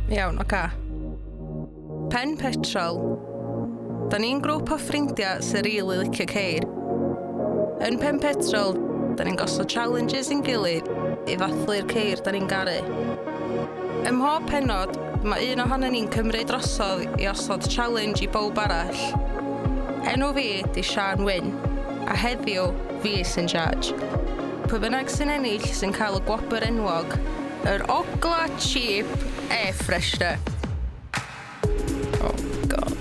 Iawn, oca. Pen Petrol. Da ni'n grŵp o ffrindiau sy'n rili licio ceir. Yn Pen Petrol, da ni'n gosod challenges i'n gilydd i ddathlu'r ceir da ni'n garu. Ym mhob pennod, mae un ohono ni'n cymryd drosodd i osod challenge i bowb arall. Enw fi di Sian Wyn, a heddiw fi sy'n charge. Pwy bynnag sy'n ennill sy'n cael y gwobr enwog, yr ogla cheap air freshener. Oh god.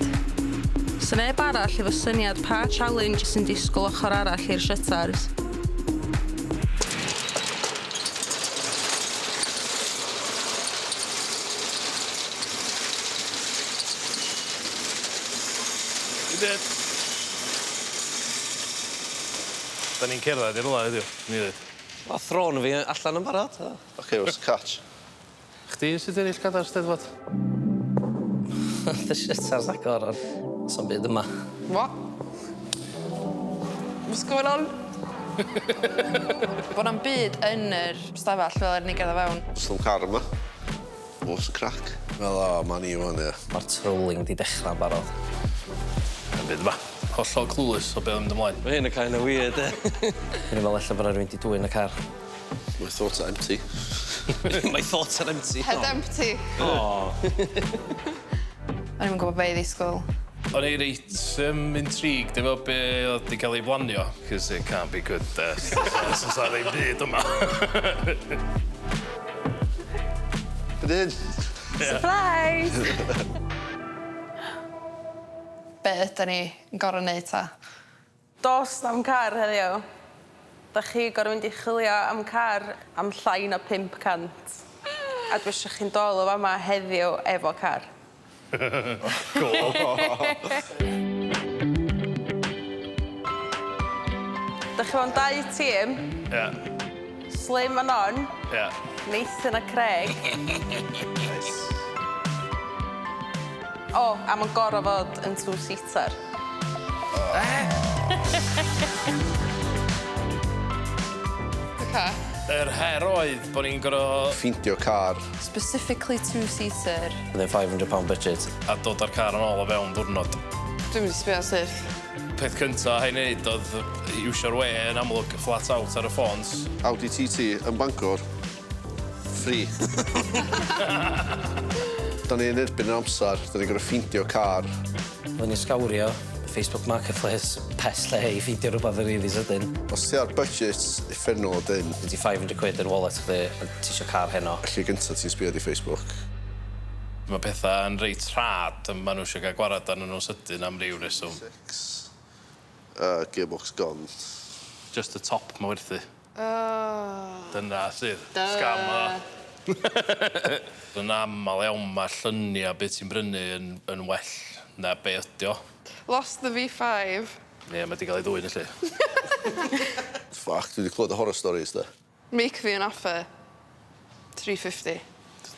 Sy'n neb arall efo syniad pa challenge sy'n disgwyl ochr arall i'r shutters. Da ni'n cerdded i'r rwla heddiw, ni ddweud. O, thrôn fi allan yn barod. OK, what's the catch? Chdi sydd ennill gada'r steddfod? The shutters agor ar so'n byd yma. What? What's going on? Bod na'm byd yn yr stafell fel er ni gerdded fewn. What's the car yma? What's the crack? Wel, o, man i wan, ie. Mae'r trolling di dechrau'n barod. Yn byd yma. Hollol clueless o beth yn mynd ymlaen. Mae hyn yn kind of weird, e. Dwi'n meddwl ella bod rhywun di dwy'n y car. My thoughts are empty. My thoughts are empty. Head empty. O. O'n i'n gwybod be i ddisgwyl. O'n i reit intrigued efo be oedd di cael ei blanio, cos it can't be good, os ar ei byd yma. Bydyn. Surprise! Be ydyn ni yn gorau wneud ta? Dos na'm car heddiw. Da chi gorau mynd i chwilio am car am llai na 500. A dwi eisiau chi'n dol o fama heddiw efo car. Da chi fo'n 2 tîm. Ie. Slim and on. Ie. Nathan a Craig. O, a mae'n gorau fod yn 2-seater. Oce. Yr her oedd bod ni'n gorau Ffeindio car. Specifically 2-seater. Byddai'n £500 budget. a dod â'r car yn ôl o fewn diwrnod. Dwi'n mynd i sbio syth. Peth cynta ha'i wneud oedd iwsio'r we yn amlwg flat out ar y ffôns. Audi TT yn Bangor. Free. Da ni'n erbyn yr amser, da ni'n gorau ffeindio car. Fyddwn ni'n sgawrio Facebook Marketplace pes lle i ffeindio rhywbeth yn rili sydyn. Os ti ar budget effernol dyn, Ydy £500 yn wallet chdi, a ti isio car heno. allu gyntaf ti'n sbio di Facebook. Mae pethau yn reit rhad, a maen nhw eisiau cael gwared arnyn nhw sydyn am ryw reswm. Gearbox gone. Just y top mae werthu. Dyna sydd. Duh. Scam o. Yn aml iawn mae lluniau beth ti'n brynu yn well na be ydi o. Lost the V5. Ie, mae di gael ei ddwy'n y lle. Fuck, dwi wedi clywed y horror stories, da. Make fi yn offer. 350.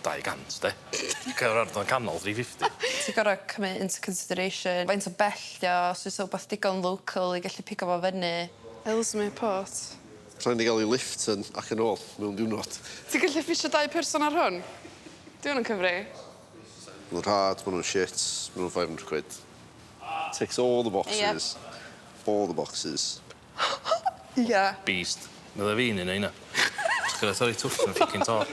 200, de. Cael ar ddyn canol, 350. Ti'n gorau cymryd into consideration. Faint o bellio, os oes o beth digon local i gallu pigo fo fyny. Ellesmere Port. Rhaid ni gael ei lift yn ac yn ôl mewn diwrnod. Ti'n gallu ffisio 2 person ar hwn? Di hwn yn Cymru? Maen nhw'n rhad, maen nhw'n shit, maen nhw'n £500. Ticks all the boxes. All the boxes. Ia. Beast. Nid e fi'n un ein. Gyda torri twll yn ffocin tor.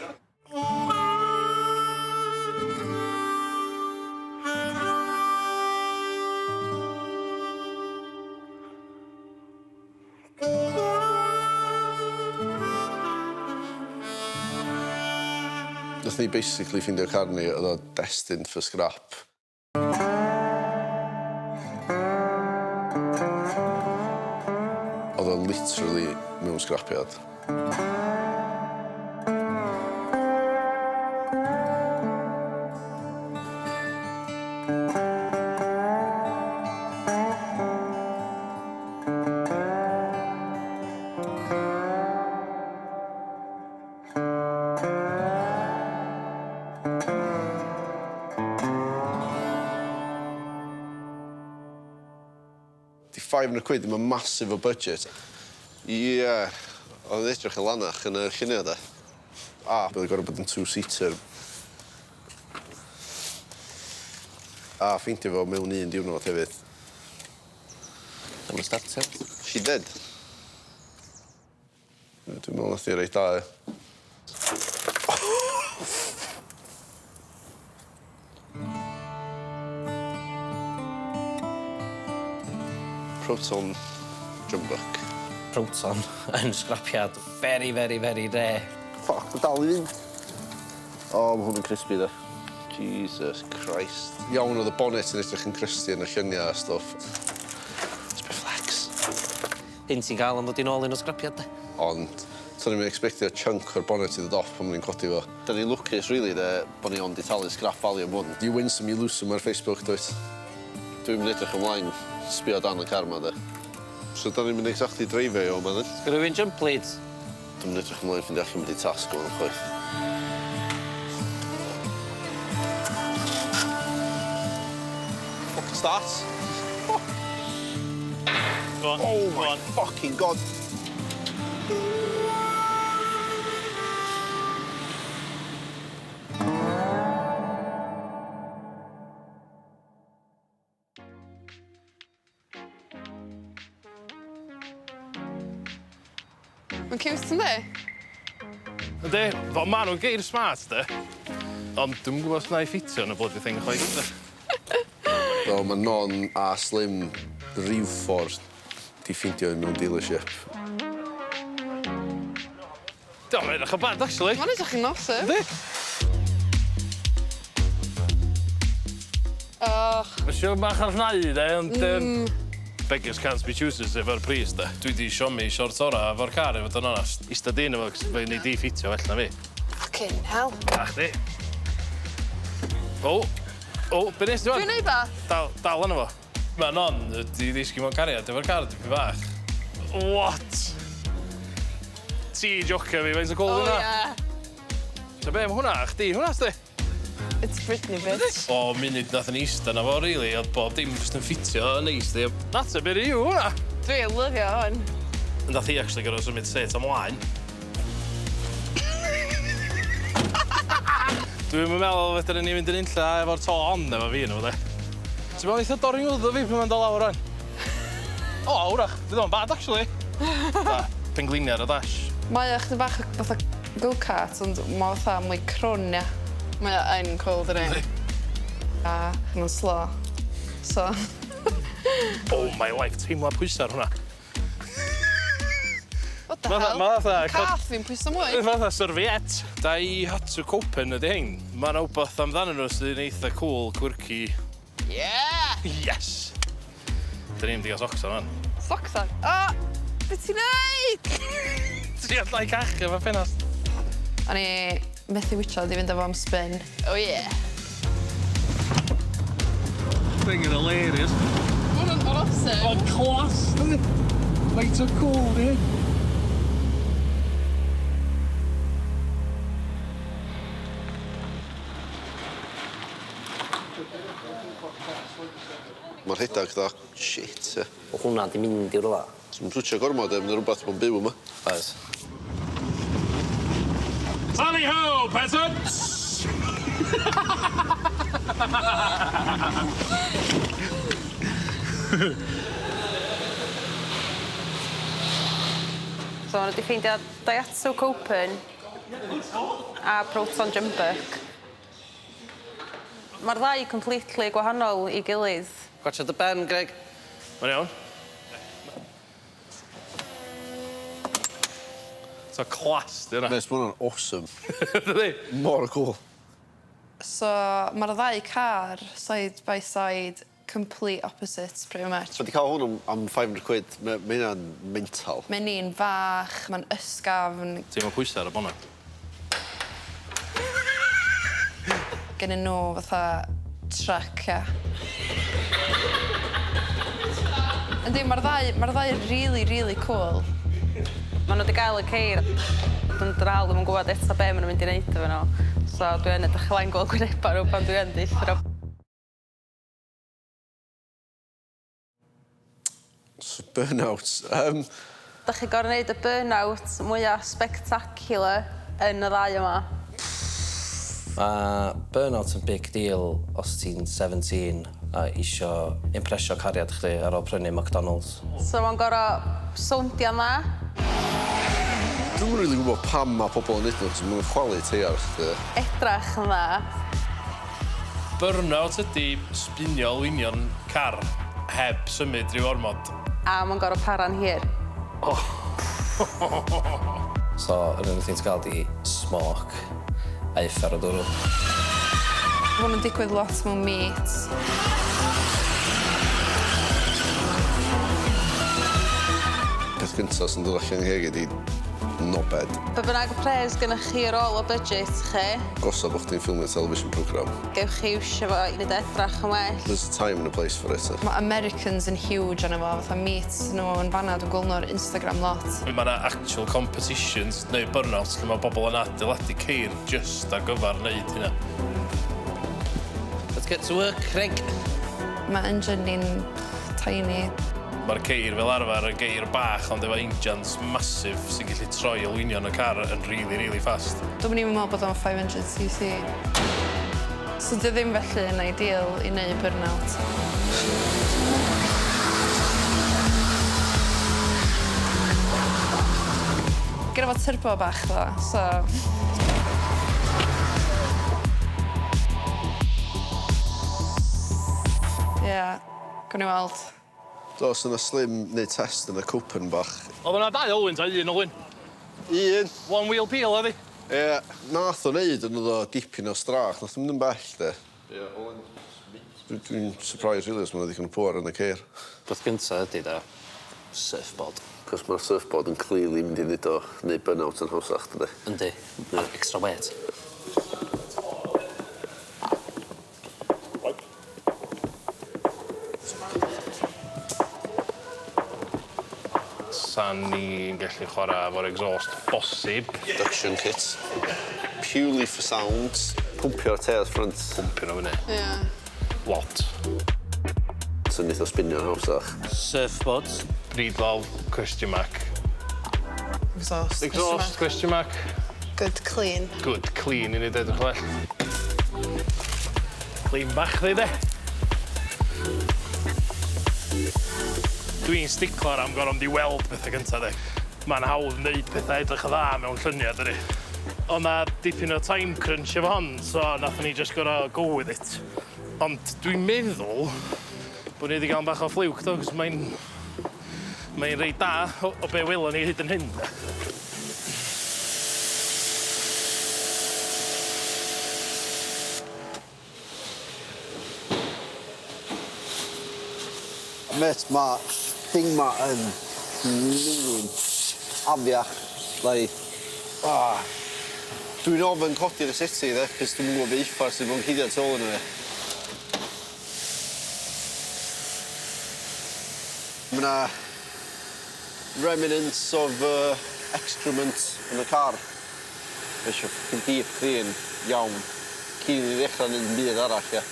Nath ni basically ffeindio car ni, oedd o destined for scrap. Oedd o literally mewn scrapiad. £500 ddim yn massive o budget. Ie, oedd edrych yn lanach yn y lluniau, da. A, bydd gorau bod yn 2-seater. A ffeindio fo mewn un diwrnod hefyd. Dyma'n starter. She did. Dwi'n meddwl nath i reit da, Proton jumbuck. Proton yn scrapiad very, very, very rare. Ffoc, mae dal i fynd. O, mae hwn yn crispy da. Jesus Christ. Iawn oedd y bonnet yn edrych yn crysty yn y lluniau a stwff. It's bit flex. Hyn ti'n gael am ddod i'n ôl un o scrapiad, de? Ond, to'n i'n expectio chunk o'r bonnet i ddod off pan ni'n codi fo. Da ni'n lwcus, really, bod ni ond i talu scrap value am hwn. You win some, you lose some ar Facebook, dweud. Dwi'n mynd edrych ymlaen sbio dan y car ma, de. So da ni'n mynd exactly dreifio i o, man. Sgwrs rhywun jump lead? Dwi'n mynd edrych ymlaen ffindi allan mynd i tasg o'n chwaith. Fucking start. Go on. Oh my fucking god. Mae'n cute yn di? Ydy, fel ma nhw'n geir smart, de. Ond dwi'n gwybod os na i ffitio yn y bloody thing chwaith, de. So, mae non a slim rhyw ffordd di ffeindio mewn dealership. Dwi'n edrych o bad, actually. Mae'n edrych yn nosif. Ydy? Mae siwr bach ar hnau, de, ond... Beggars can't be choosers efo'r pris, de. Dwi di siomi short ora efo'r car, efo dyn onast. Ista dyn efo, cos fe ni di ffitio well na fi. Fucking hell. A chdi. O, be nes di wan? Dwi'n neud beth? Dal yna fo. Mae non, di ddisgu mewn cariad efo'r car, dipyn bach. What? Ti jocio fi, faint o cool hwnna? Oh, So be, mae hwnna, chdi, hwnna sti? It's Britney, bitch. O, munud nath yn eista na fo, really, oedd bob dim jyst yn ffitio yn eista. That's a bit of you, hwnna. Dwi'n lyfio hwn. Nath hi actually gyda symud set ymlaen. Dwi'n meddwl fedra ni fynd yn unlla efo'r to on efo fi nhw, de. Ti'n meddwl eitha dorri ngwyddo fi pan mae'n dod lawr rhan? O, wrach, fydd o'n bad, actually. Pengliniau ar y dash. Mae o chdi bach fatha go-kart, ond mae fatha mwy crwn, ia. Mae o yn cool, dyn ni. A yn slow. So... Oh my life, teimlo pwysau ar hwnna. What the hell? Ma' fatha... Cath fi'n pwyso mwy. Fatha serviet. Ddau hatu Copen ydy hyn. Mae'n wbeth amdanyn nhw sydd yn eitha cool, quirky. Yeah! Yes! Dyn ni'n digas ocsa fan. Socsan. O! Be ti'n neud? Ti allai cachu efo ffenast. O'n i methu wytio di fynd efo am spin. Oh yeah. Thing yn hilarious. Mae'n awesome. O'n clas, dydi? Faint o cool, di? Mae'r rhedag da, shit, ie. O hwnna di mynd i rwla. Dwi'n switio gormod e, mae'n rhywbeth bod byw yma. Oes. Tally-ho, peasants! So, maen nhw wedi ffeindio daiatsu Copen a proton jumbuck. Mae'r ddau completely gwahanol I gilydd. Gwachod y ben, Greg. Mae'n iawn. So clas, di hwnna. Nes, mae hwnna'n awesome. Dydi? Mor cool. So, mae'r ddau car, side by side, complete opposites, pretty much. Wedi cael hwn am 500 quid, mae hynna'n mental. Mae'n un fach, mae'n ysgafn. Ti'n mynd pwysau ar y bonnet. Gennyn nhw fatha truck, ia. Yndi, mae'r ddau really, really cool. Maen nhw wedi gael y ceir. Dwi'n dral ddim yn gwybod eto be maen nhw'n mynd I wneud efo nhw. So dwi'n edrych ymlaen gweld gwyneba nhw pan dwi'n dithro. So, Burnout. Da chi gorau wneud y burnout mwyaf spectacular yn y ddau yma? Mae burnout yn big deal os ti'n 17 a isio impresio cariad chdi ar ôl prynu McDonald's. So mae'n gorau sowndio yma. Dwi'n rili gwybod pam mae pobl yn neud nhw, cos mae'n chwalu teir. Edrych yma. Burnout ydy sbinio lwynio'n car heb symud rhyw ormod. A mae'n gorau para'n hir. So, yr unig thing ti'n gael di smoke a uffer o dwrw. Mae hwn yn digwydd lot mewn meets. Peth gyntaf sy'n dod allan hegi di nobed. Be bynnag o pres gynnwch chi ar ôl o budget chi. Gosa bod chdi'n ffilmio television program. Gewch chi iwsio fo i wneud edrych yn well. There's a time and a place for it. Mae Americans yn huge yna fo, fatha meets nhw yn fanna, dwi'n gweld nhw'r Instagram lot. Mae yna actual competitions neu burnout lle mae bobl yn adeiladu ceir just ar gyfer wneud hynna. Let's get to work, Craig. Mae engine ni'n tiny. Mae'r ceir fel arfer yn geir bach ond efo engines massive sy'n gallu troi olwynion y car yn really fast. Dwi'n even meddwl bod o'n 500cc. So dwi ddim felly yn ideal i wneud burnout. Gyda fo turbo bach ddo, so... Ie, gwni weld. Dos yna slim neu test yn y Copen bach. Oedd yna 2 olwyn ta, 1 olwyn? 1. One wheel peel oedd hi? Ie, nath o wneud yn oedd o dipyn o strach. Nath o'n mynd yn bell, de. Ie, olwyn. Dwi'n surprised, really, os mae'n ddigon pŵar yn y ceir. Beth gyntaf ydy da, surfboard. Cos mae'r surfboard yn clearly mynd i ddod o wneud burnout yn hawsach, dydy. Yndi, ar extra weight. San ni'n gallu chwarae efo'r exhaust bosib. Induction kit. Purely for sounds. Pwmpio'r tears ffrant. Pumpio nhw fyny. Ie. Lot. Sy'n neith o spinio'n hawsach. Surfboards. Breedlol, question mark. Exhaust. Exhaust, question mark. Good clean. Good, clean i ni edrych well. Clean bach ddi, de. Dwi'n sticlar am gorfod mynd i weld pethau gyntaf, de. Mae'n hawdd wneud pethau edrych yn dda mewn lluniau, dydy. Ond na dipyn o time crunch efo hon, so nathon ni just gorfod go with it. Ond dwi'n meddwl bod ni wedi cael bach o ffliwc, do, cos mae'n reit da o be welon ni hyd yn hyn, de. Met, mae thing ma yn lwyn afiach. Dwi'n ofyn codi'r city, de, cos dwi'n gwybod beth uffar sydd mewn cyddiad tol yn yna. Mae yna remnants of excrement yn y car. Eisiau ffyn deep clean iawn. Cyn i ddechrau yn un byd arall, ia.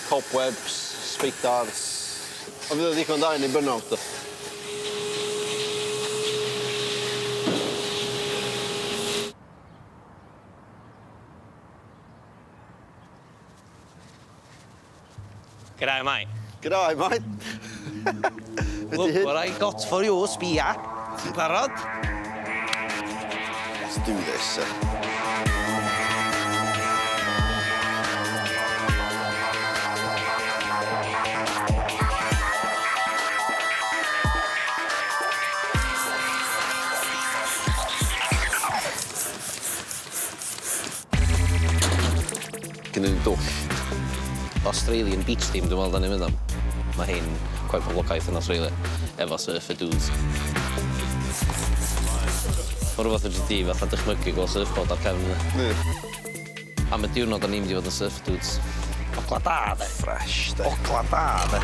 Cobwebs, speidars. A fydd o ddigon da i ni burnout, da. G'day, mate. G'day, mate. Look what I got for you, sbia. Ti'n barod? Let's do this, Gynnu ni dwll. Australian beach team, dwi'n meddwl da ni'n mynd am. Mae hyn quite poblogaeth yn Australia, efo surfer dudes. Mae rhywbeth yn di fatha dychmygu gweld surfboard ar cefn yna. Am y diwrnod o'n ni'n mynd i fod yn surfer dudes. Ogla da, de. Fresh, de. Ogla da, de.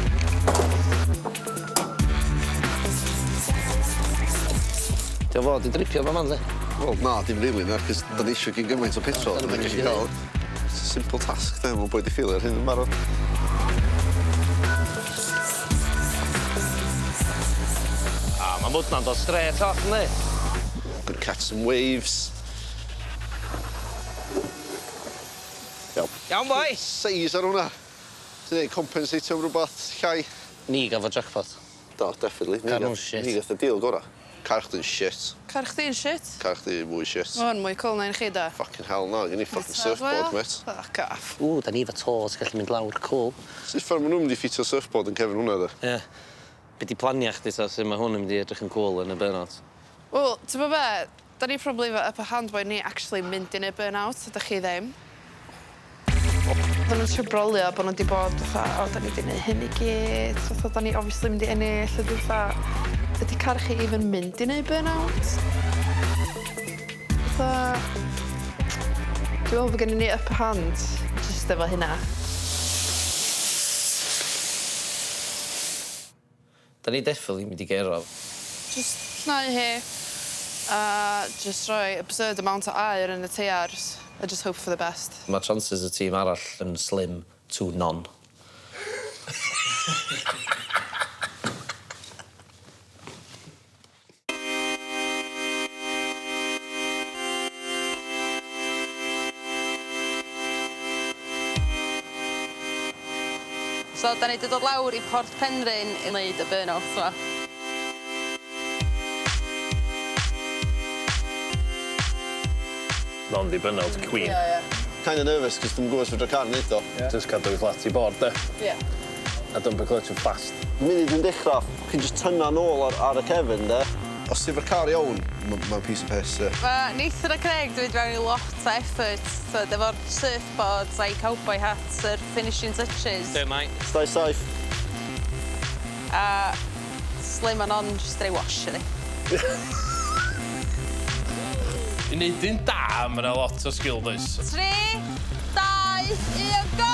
Ti'n fod i dripio fa man, de? Wel, na, dim rili, na, cos da ni eisiau gyn gymaint o petrol. Da ni'n gallu cael. It's a simple task, de, mae'n bwyd i ffilio'r hyn yn barod. Mae mwtna'n dod straight off, ynddi? Gonna catch some waves. Iawn, boi. Seis ar hwnna. Ti'n neud compensatio am rhywbeth llai? Ni gafo jackpot. Do, definitely. Car nhw'n shit. Ni gath y deal gora. Car chdi'n shit. Car chdi'n shit? Car chdi mwy shit. Ma' hwn mwy cool na'n chi da. Fucking hell no, gen i fucking surfboard, mate. Caff. Da ni efo to, ti'n gallu mynd lawr, cool. Sut ffordd maen nhw'n mynd i ffitio surfboard yn cefn hwnna, da? Ie. Be di plania chdi ta sy'n mae hwn yn mynd i edrych yn cool yn y burnout? Wel, ti'n bod be? Da ni probably efo upper hand bod ni actually mynd i neud burnout, ydych chi ddim. Oedden nhw'n triobrolio bod nhw wedi bod fatha, da ni wedi neud hyn i gyd, fatha da ni obviously mynd i ennill, ydy fatha, ydy car chi even mynd i neud burnout? Fatha, dwi'n meddwl bod gen i ni upper hand, just efo hynna. Da ni definitely mynd i gero. Just llnau hi, a just rhoi absurd amount o air yn y teiars, a just hope for the best. Mae chances y tîm arall yn slim to none. So, da ni wedi dod lawr i Port Penrhyn i wneud y burnout yma. Non di burnout queen. Kind of nervous, cos dwi'n gwybod fydra car yn neud o. Just cadw i flat i bord, de. Ie. A dump y clutch yn fast. Munud yn dechrau, chi'n just tynna nôl ar y cefn, de. Os ti efo'r car iawn, mae'n piece of piss, ie. Mae Nathan a Craig wedi mewn i lot o effort, efo'r surfboards a'i cowboy hats, yr finishing touches. Mae'n. Stai saith. A slim and on, just dreu wash ydi. I wneud un da, mae yna lot o skill, does. 3, 2, 1, go!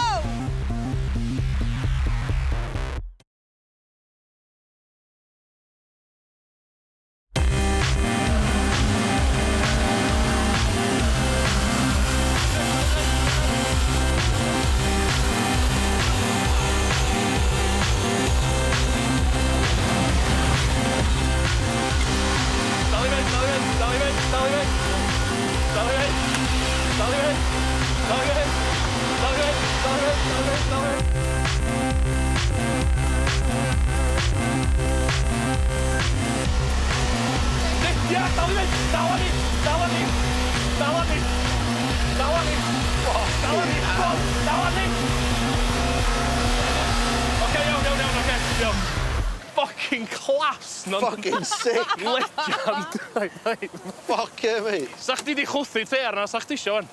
Fucking class, non? Fucking sick. Legend. Fuck yeah, mate. Sa chdi di chwthu teir na, sa chdi isio wan?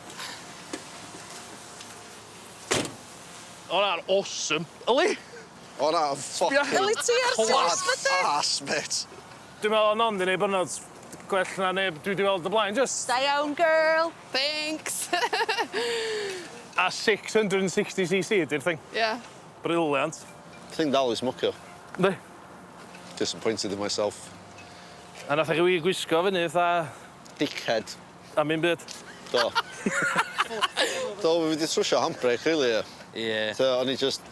O na'n awesome. Yli? O na, fucking Yli ti ar Class. sos, bydde? ass, mate. Dwi'n meddwl o non di neud burnout gwell na neb dwi di weld y blaen, just. Da iawn, girl. Thanks. A 660cc di'r thing. Ie. Brilliant. Thing dal i smocio. Yndi. Disappointed in myself. A nath eich i gwisgo fyny, fatha... Dickhead. Am un byd. Do. Do, fi wedi trwsio handbrake, really, ie. Ie. So, o'n i just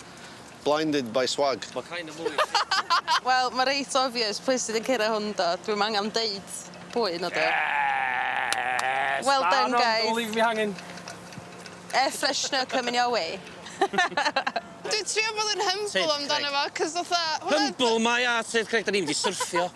blinded by swag. Mae kind of mwy. Wel, mae reit obvious pwy sydd yn cyrra hwn do. Dwi'n angen deud pwy na do. Yes! Well done, guys. Don't leave me hanging. Air freshener coming your way. Dwi'n trio bod yn humble Sid, amdano Craig. fo, cos fatha... Humble mae a sydd, Craig, da ni'n mynd i syrffio.